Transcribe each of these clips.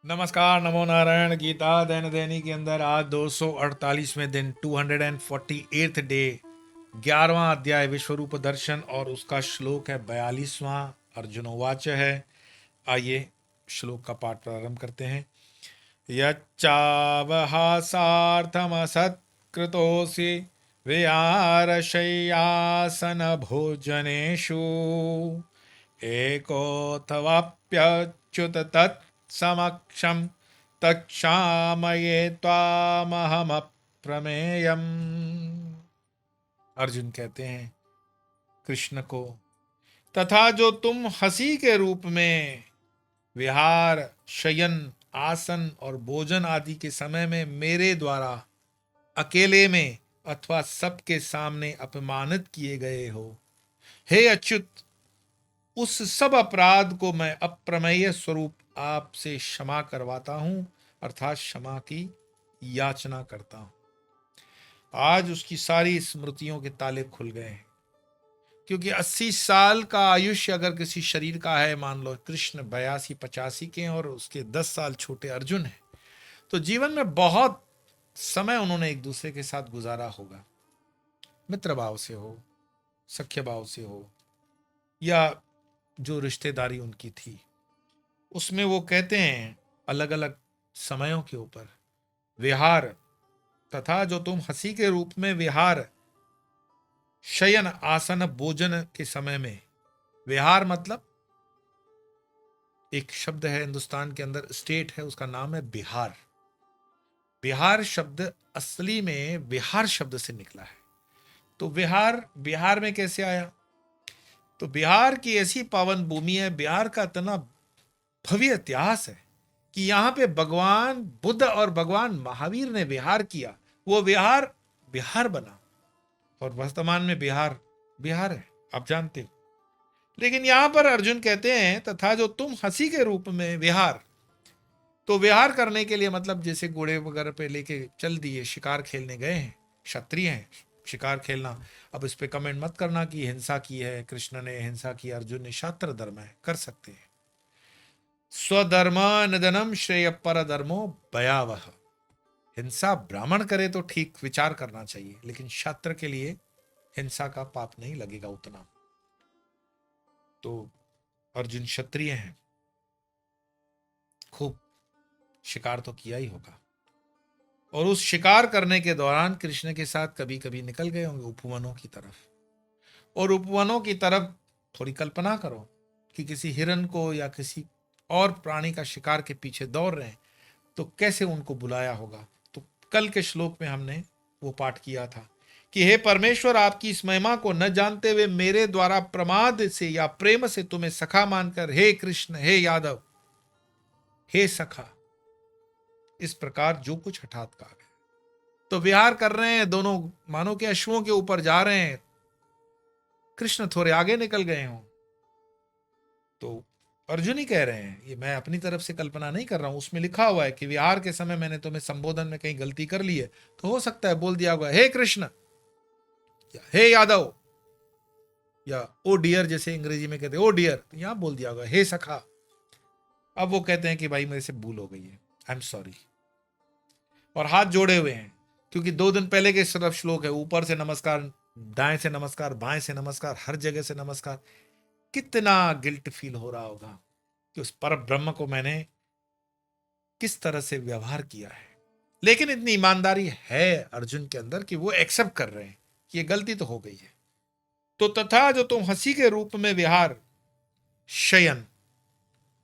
नमस्कार, नमो नारायण। गीता दैन दैनी के अंदर आज 248वें दिन 248th डे 11वां अध्याय विश्वरूप दर्शन और उसका श्लोक है 42वां। अर्जुनोवाच है। आइए श्लोक का पाठ प्रारंभ करते हैं। यच्चावहासार्थमसत्कृतोऽसि विहारशय्यासन भोजनेषु एकोऽथवाप्यच्युत तत्समक्षं तच्छामये त्वामहमप्रमेयम्। अर्जुन कहते हैं कृष्ण को, तथा जो तुम हंसी के रूप में विहार, शयन, आसन और भोजन आदि के समय में मेरे द्वारा अकेले में अथवा सबके सामने अपमानित किए गए हो, हे अच्युत, उस सब अपराध को मैं अप्रमेय स्वरूप आपसे क्षमा करवाता हूं, अर्थात क्षमा की याचना करता हूं। आज उसकी सारी स्मृतियों के ताले खुल गए हैं, क्योंकि 80 साल का आयुष्य अगर किसी शरीर का है, मान लो कृष्ण 82-85 के हैं और उसके 10 साल छोटे अर्जुन हैं, तो जीवन में बहुत समय उन्होंने एक दूसरे के साथ गुजारा होगा। मित्र भाव से हो, सख्य भाव से हो, या जो रिश्तेदारी उनकी थी, उसमें वो कहते हैं अलग अलग समयों के ऊपर विहार, तथा जो तुम हंसी के रूप में विहार, शयन, आसन, भोजन के समय में, विहार मतलब एक शब्द है हिंदुस्तान के अंदर, स्टेट है, उसका नाम है बिहार। बिहार शब्द असली में विहार शब्द से निकला है। तो विहार बिहार में कैसे आया? तो बिहार की ऐसी पावन भूमि है, बिहार का इतना भव्य इतिहास है कि यहाँ पे भगवान बुद्ध और भगवान महावीर ने विहार किया। वो विहार बिहार बना और वर्तमान में बिहार बिहार है, आप जानते हो। लेकिन यहां पर अर्जुन कहते हैं तथा जो तुम हंसी के रूप में विहार, तो विहार करने के लिए मतलब जैसे घोड़े वगैरह पे लेके चल दिए, शिकार खेलने गए हैं, क्षत्रिय हैं, शिकार खेलना। अब इस पे कमेंट मत करना कि हिंसा की है कृष्ण ने, हिंसा की अर्जुन ने, शास्त्र धर्म है, कर सकते हैं। स्वधर्म निधनम श्रेय पर धर्मो भयावह। हिंसा ब्राह्मण करे तो ठीक विचार करना चाहिए, लेकिन क्षत्र के लिए हिंसा का पाप नहीं लगेगा उतना। तो अर्जुन क्षत्रिय हैं, खूब शिकार तो किया ही होगा, और उस शिकार करने के दौरान कृष्ण के साथ कभी कभी निकल गए होंगे उपवनों की तरफ। और उपवनों की तरफ थोड़ी कल्पना करो कि किसी हिरन को या किसी और प्राणी का शिकार के पीछे दौड़ रहे हैं, तो कैसे उनको बुलाया होगा। तो कल के श्लोक में हमने वो पाठ किया था कि हे परमेश्वर, आपकी इस महिमा को न जानते हुए मेरे द्वारा प्रमाद से या प्रेम से तुम्हें सखा मानकर, हे कृष्ण, हे यादव, हे सखा, इस प्रकार जो कुछ हठात कहा गया। तो विहार कर रहे हैं दोनों, मानो के अश्वों के ऊपर जा रहे हैं, कृष्ण थोड़े आगे निकल गए हों। तो अर्जुन ही कह रहे हैं, ये मैं अपनी तरफ से कल्पना नहीं कर रहा हूं, उसमें लिखा हुआ है कि विहार के समय मैंने तुम्हें संबोधन में कहीं गलती कर ली है, तो हो सकता है बोल दिया होगा हे कृष्ण, या हे यादव, या ओ डियर, जैसे अंग्रेजी में कहते हैं ओ डियर, तो यहां बोल दिया होगा हे सखा। अब वो कहते हैं कि भाई मेरे से भूल हो गई है, आई एम सॉरी, और हाथ जोड़े हुए हैं। क्योंकि 2 दिन पहले के तरफ श्लोक है, ऊपर से नमस्कार, दाएं से नमस्कार, बाएं से नमस्कार, हर जगह से नमस्कार। कितना गिल्ट फील हो रहा होगा कि उस पर ब्रह्म को मैंने किस तरह से व्यवहार किया है। लेकिन इतनी ईमानदारी है अर्जुन के अंदर कि वो एक्सेप्ट कर रहे हैं कि ये गलती तो हो गई है। तो तथा जो तुम हंसी के रूप में विहार, शयन,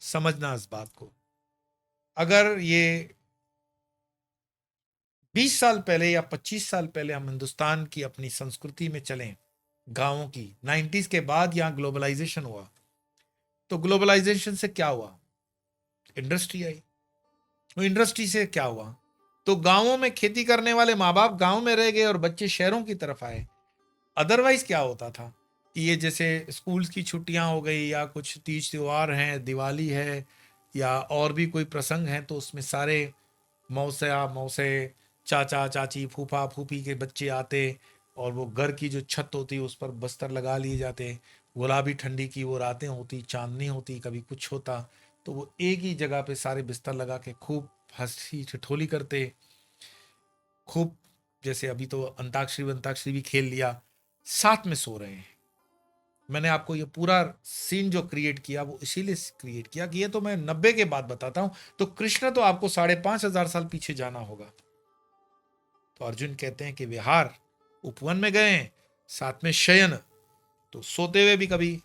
समझना इस बात को, अगर ये 20 साल पहले या 25 साल पहले हम हिंदुस्तान की अपनी संस्कृति में चलें, गांवों की, 90s के बाद यहां ग्लोबलाइजेशन हुआ, तो ग्लोबलाइजेशन से क्या हुआ, इंडस्ट्री आई। वो इंडस्ट्री से क्या हुआ, तो गांवों में खेती करने वाले माँ बाप गांव में रह गए और बच्चे शहरों की तरफ आए। अदरवाइज क्या होता था कि ये जैसे स्कूल की छुट्टियां हो गई, या कुछ तीज त्योहार हैं, दिवाली है, या और भी कोई प्रसंग है, तो उसमें सारे मौसा मौसे, चाचा चाची, फूफा फूफी के बच्चे आते, और वो घर की जो छत होती उस पर बस्तर लगा लिए जाते, गुलाबी ठंडी की वो रातें होती, चांदनी होती, कभी कुछ होता, तो वो एक ही जगह पे सारे बिस्तर लगा के खूब हंसी ठिठोली करते, खूब, जैसे अभी तो अंताक्षरी भी खेल लिया, साथ में सो रहे हैं। मैंने आपको ये पूरा सीन जो क्रिएट किया वो इसीलिए क्रिएट किया कि ये तो मैं 90 के बाद बताता हूं, तो कृष्ण तो आपको 5,500 साल पीछे जाना होगा। तो अर्जुन कहते हैं कि विहार, उपवन में गए हैं, साथ में शयन, तो सोते हुए भी कभी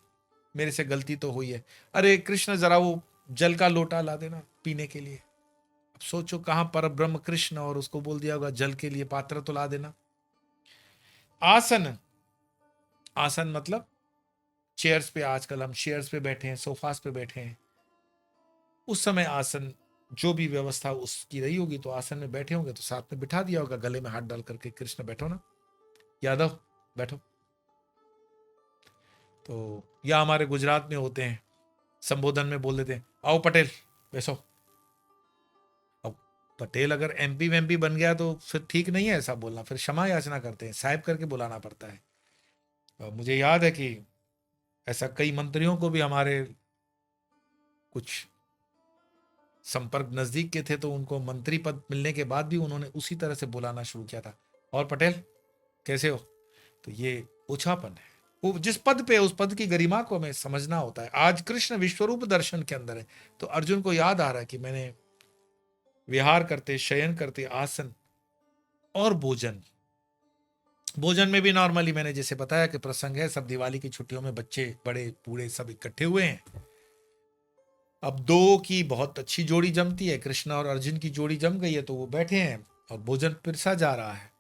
मेरे से गलती तो हुई है। अरे कृष्ण जरा वो जल का लोटा ला देना पीने के लिए। अब सोचो कहां पर ब्रह्म कृष्ण, और उसको बोल दिया होगा जल के लिए पात्र तो ला देना। आसन, आसन मतलब चेयर्स पे, आजकल हम चेयर्स पे बैठे हैं, सोफास पे बैठे हैं, उस समय आसन जो भी व्यवस्था उसकी रही होगी, तो आसन में बैठे होंगे तो साथ में बिठा दिया होगा, गले में हाथ डाल करके, कृष्ण बैठो ना, यादव बैठो। तो या हमारे गुजरात में होते हैं, संबोधन में बोल देते हैं आओ पटेल बैठो। अब पटेल अगर एमपी वेमपी बन गया तो फिर ठीक नहीं है ऐसा बोलना, फिर क्षमा याचना करते हैं, साहब करके बुलाना पड़ता है। मुझे याद है कि ऐसा कई मंत्रियों को भी हमारे कुछ संपर्क नजदीक के थे, तो उनको मंत्री पद मिलने के बाद भी उन्होंने उसी तरह से बुलाना शुरू किया था, और पटेल कैसे हो। तो ये ओछापन है, वो जिस पद पे, उस पद की गरिमा को हमें समझना होता है। आज कृष्ण विश्वरूप दर्शन के अंदर है, तो अर्जुन को याद आ रहा है कि मैंने विहार करते, शयन करते, आसन और भोजन, भोजन में भी नॉर्मली मैंने जैसे बताया कि प्रसंग है, सब दिवाली की छुट्टियों में बच्चे बड़े बूढ़े सब इकट्ठे हुए हैं। अब दो की बहुत अच्छी जोड़ी जमती है, कृष्ण और अर्जुन की जोड़ी जम गई है, तो वो बैठे हैं और भोजन पिरसा जा रहा है।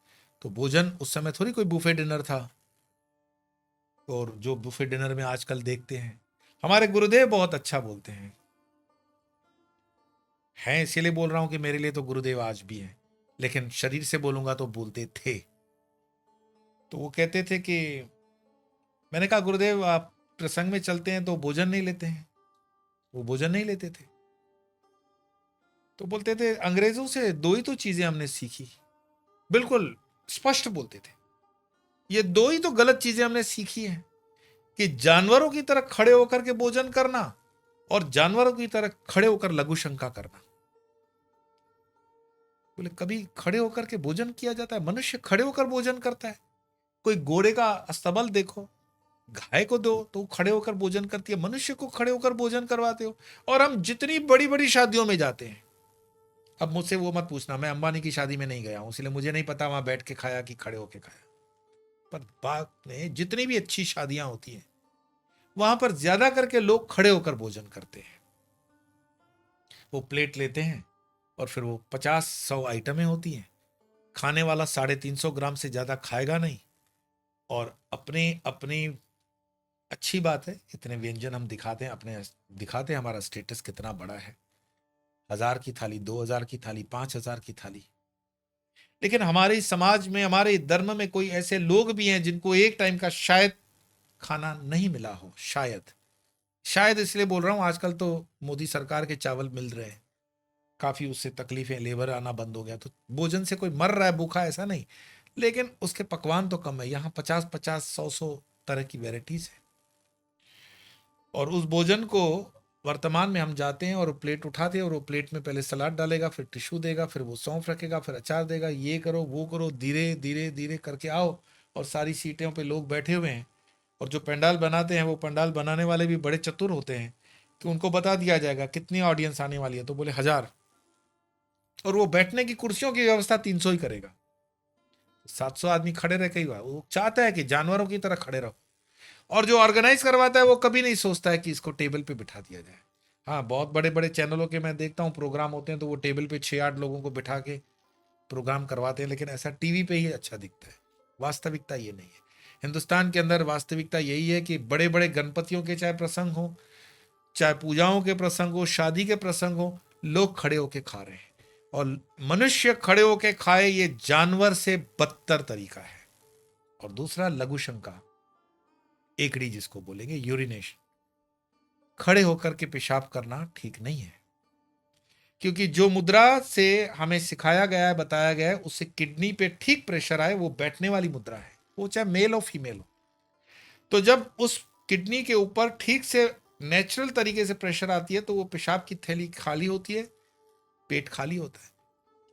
तो भोजन उस समय थोड़ी कोई बुफे डिनर था, और जो बुफे डिनर में आजकल देखते हैं, हमारे गुरुदेव बहुत अच्छा बोलते हैं, इसीलिए बोल रहा हूं कि मेरे लिए तो गुरुदेव आज भी हैं, लेकिन शरीर से बोलूंगा तो बोलते थे। तो वो कहते थे कि, मैंने कहा गुरुदेव आप प्रसंग में चलते हैं तो भोजन नहीं लेते हैं, वो भोजन नहीं लेते थे। तो बोलते थे अंग्रेजों से दो ही तो चीजें हमने सीखी, बिल्कुल स्पष्ट बोलते थे, ये दो ही तो गलत चीजें हमने सीखी हैं, कि जानवरों की तरह खड़े होकर के भोजन करना, और जानवरों की तरह खड़े होकर लघु शंका करना। बोले कभी खड़े होकर के भोजन किया जाता है? मनुष्य खड़े होकर भोजन करता है? कोई घोड़े का अस्तबल देखो, गाय को दो तो खड़े होकर भोजन करती है, मनुष्य को खड़े होकर भोजन करवाते हो। और हम जितनी बड़ी बड़ी शादियों में जाते हैं, अब मुझसे वो मत पूछना, मैं अंबानी की शादी में नहीं गया हूं, इसलिए मुझे नहीं पता वहां बैठ के खाया कि खड़े होके खाया। पर बात में जितनी भी अच्छी शादियां होती हैं, वहां पर ज्यादा करके लोग खड़े होकर भोजन करते हैं। वो प्लेट लेते हैं और फिर वो 50-100 आइटमें होती हैं, खाने वाला 350 ग्राम से ज्यादा खाएगा नहीं, और अपने अपनी, अच्छी बात है इतने व्यंजन हम दिखाते हैं, अपने दिखाते हैं हमारा स्टेटस कितना बड़ा है, 1000 की थाली, 2000 की थाली, 5000 की थाली। लेकिन हमारे समाज में, हमारे धर्म में कोई ऐसे लोग भी हैं जिनको एक टाइम का शायद खाना नहीं मिला हो, शायद, शायद इसलिए बोल रहा हूं, आजकल तो मोदी सरकार के चावल मिल रहे हैं, काफी उससे तकलीफें, लेबर आना बंद हो गया, तो भोजन से कोई मर रहा है भूखा ऐसा नहीं, लेकिन उसके पकवान तो कम है। यहाँ 50-50, 100-100 तरह की वेराइटीज है, और उस भोजन को वर्तमान में हम जाते हैं और वो प्लेट उठाते हैं, और वो प्लेट में पहले सलाद डालेगा, फिर टिश्यू देगा, फिर वो सौंफ रखेगा, फिर अचार देगा, ये करो वो करो, धीरे धीरे धीरे करके आओ, और सारी सीटों पे लोग बैठे हुए हैं। और जो पंडाल बनाते हैं, वो पंडाल बनाने वाले भी बड़े चतुर होते हैं, कि उनको बता दिया जाएगा कितनी ऑडियंस आने वाली है, तो बोले 1000, और वो बैठने की कुर्सियों की व्यवस्था 300 ही करेगा। 700 आदमी खड़े रह के ही, वो चाहता है कि जानवरों की तरह खड़े रहो। और जो ऑर्गेनाइज करवाता है वो कभी नहीं सोचता है कि इसको टेबल पे बिठा दिया जाए। हाँ, बहुत बड़े बड़े चैनलों के मैं देखता हूँ प्रोग्राम होते हैं, तो वो टेबल पे 6-8 लोगों को बिठा के प्रोग्राम करवाते हैं, लेकिन ऐसा टीवी पे ही अच्छा दिखता है। वास्तविकता ये नहीं है। हिंदुस्तान के अंदर वास्तविकता यही है कि बड़े बड़े गणपतियों के चाहे प्रसंग हो, चाहे पूजाओं के प्रसंग हो, शादी के प्रसंग हो, लोग खड़े होके खा रहे हैं, और मनुष्य खड़े होके खाए ये जानवर से बदतर तरीका है। और दूसरा लघु शंका, एकड़ी जिसको बोलेंगे, यूरिनेशन, खड़े होकर के पेशाब करना ठीक नहीं है, क्योंकि जो मुद्रा से हमें सिखाया गया है, बताया गया है, उससे किडनी पे ठीक प्रेशर आए, वो बैठने वाली मुद्रा है, वो चाहे मेल हो फीमेल हो। तो जब उस किडनी के ऊपर ठीक से नेचुरल तरीके से प्रेशर आती है तो वो पेशाब की थैली खाली होती है, पेट खाली होता है।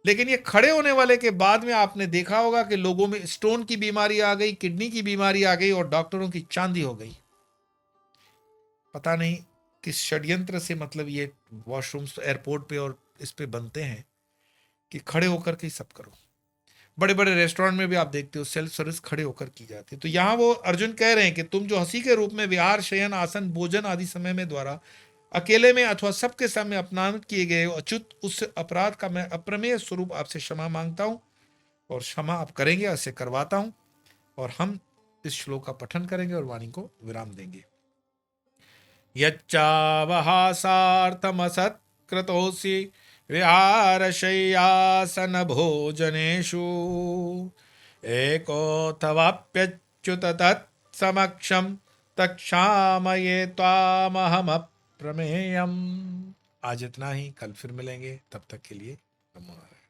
लेकिन ये खड़े होने वाले के बाद में आपने देखा होगा कि लोगों में स्टोन की बीमारी आ गई, किडनी की बीमारी आ गई और डॉक्टरों की चांदी हो गई। पता नहीं किस षड्यंत्र से, मतलब ये वॉशरूम्स एयरपोर्ट पे और इस पे बनते हैं कि खड़े होकर के ही सब करो। बड़े बड़े रेस्टोरेंट में भी आप देखते हो सेल्फ सर्विस खड़े होकर की जाती है। तो यहाँ वो अर्जुन कह रहे हैं कि तुम जो हंसी के रूप में विहार, शयन, आसन, भोजन आदि समय में द्वारा अकेले में अथवा सबके सामने अपमान किए गए हो अच्युत, उस अपराध का मैं अप्रमेय स्वरूप आपसे क्षमा मांगता हूं और क्षमा आप करेंगे, ऐसे करवाता हूं। और हम इस श्लोक का पठन करेंगे और वाणी को विराम देंगे। यच्चावहासार्थमसत्कृतोऽसि विहारशय्यासन भोजनेषु एकोऽथवाप्यच्युत तत्समक्षं तक्षामये त्वामहमप्रमेयम्। आज इतना ही, कल फिर मिलेंगे, तब तक के लिए नमो नारायण।